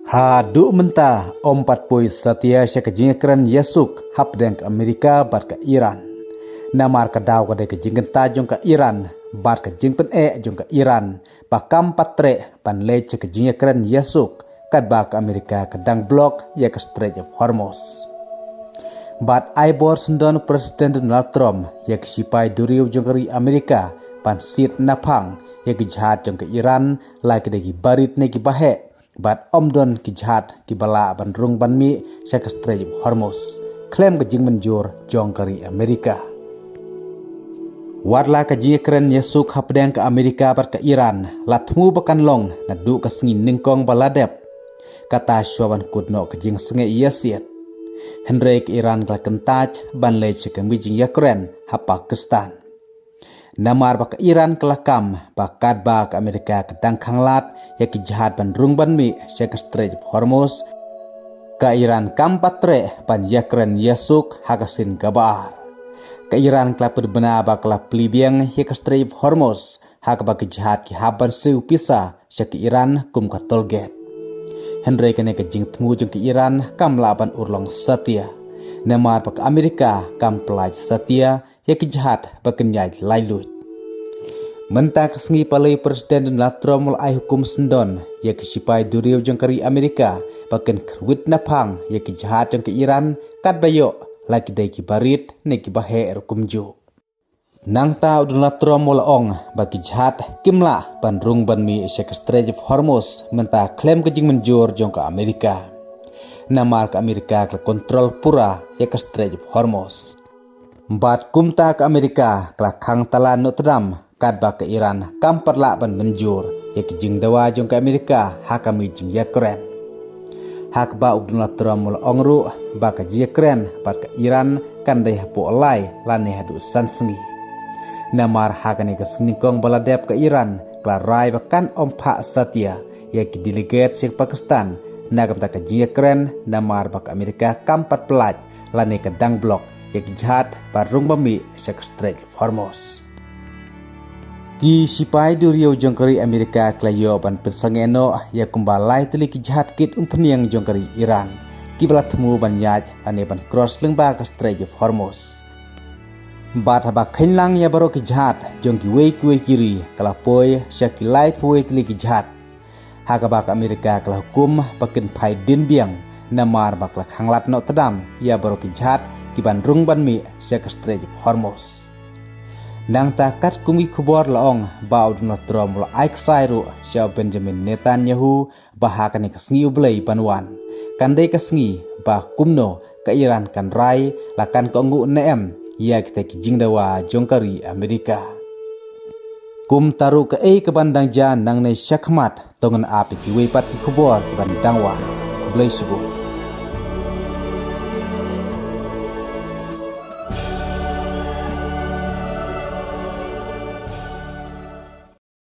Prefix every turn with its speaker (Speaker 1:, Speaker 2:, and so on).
Speaker 1: Hadu mentah ompat poi setia syakajingkran Yesuk hapdeng ke Amerika bat ke Iran. Namar ke daw ke kejingkenta jong ke Iran bat ke jingpen jong ke Iran pakam patre pan le syakajingkran Yesuk kad ba ke Amerika ke dang blok ya ke Strait of Hormuz. Bat aibor sendon Presiden Donald Trump ya ke sipai duriu jong ke Amerika pan sit napang ya ke jahat jong ke Iran lagi degi barit negi bahe. Bat omdon ki jahat ki bala ban rung ban mi sya ke Strait of Hormuz klaim ke jing menjur jong kari Amerika. Wadla ke jingkren Yesuk hapdeng ke Amerika bat ke Iran latmu bakan long na du ke sengi ningkong baladep kata syawan kudno ke jing senge yesiet. Henry ke Iran ke kentaj ban le ke mijing Yakren ha Pakistan. Namar bak Iran kelakam bakat bak Amerika kedang kanglat ya ki jahat ban rung ban mi sya ke Strait of Hormuz ke Iran kampatre ban Yakren Yesuk hakasin kabar. Ke Iran kelapud bena bakla plibiang ya ke Strait of Hormuz hak bak jahat ki haban seu pisa sya ke Iran kum ka tolgep. Henry kene ke jing temu jong ke Iran kam laban urlong setia. Namar bak Amerika kam pelaj setia ya ke jahat bakenyai lailut. Mentang kesengi palai Presiden Donald Trump mulai hukum sendon ya ke sipai duriu jong kari Amerika baken kerwit napang ya ke jahat jong ke Iran kad bayo lagi dai ki barit ne ki bahe rukum ju. Nang ta Donald Trump mulaong bagi jahat kimla bandrung ban mi sya ke Strait of Hormuz mentah klaim ke jing menjur jong ke Amerika. Namar ke Amerika ke kontrol pura ya ke Strait of Hormuz. Bat kumta ke Amerika ke kang talan Notre Dame kad ba ke Iran kam perla ban menjur ya ke jing dawa jong ke Amerika hakami jing Yakren. Hak ba Donald Trump mul ongru ba ke Yakren bat ke Iran kan dai hapu olai lane hadu sansengi. Namar hakane ke sengkong baladep ke Iran klarai bakan ompa setia ya ke delegate sik Pakistan nagam ta ke Yakren namar ba ke Amerika kampat pelaj lane ke dang blok ya ke jahat barung bami sya ke Strait of Hormuz. Ki sipai duriu jong kari Amerika klayo ban pesangeno ya kumbalai teli ki jahat kit umpeniang jong kari Iran ki bala temu ban yaj lane ban cross lengba ke Strait of Hormuz. Bat haba khenlang ya baro ki jahat jong ki wei kiri kalapoi sya ki lai poi teli ki jahat. Haka bak Amerika kala hukum bakin pai din biang namar bakla khanglat Notre Dame ya baro ki jahat ki ban rung ban mi sya ke Strait of Hormuz. Nang takat kumi kubor laong ba Donald Trump la aik sairu sya Benjamin Netanyahu bahakan ke sengi ublei banwan kandai ke sengi ba kumno ke Iran kan rai lakan ke ngu neem ya kita kijing dawa jongkari Amerika. Kum taru ke ke bandang jan nang nei syakmat tongan api ki weipat ki kubor ki bandang wan kublai sebut.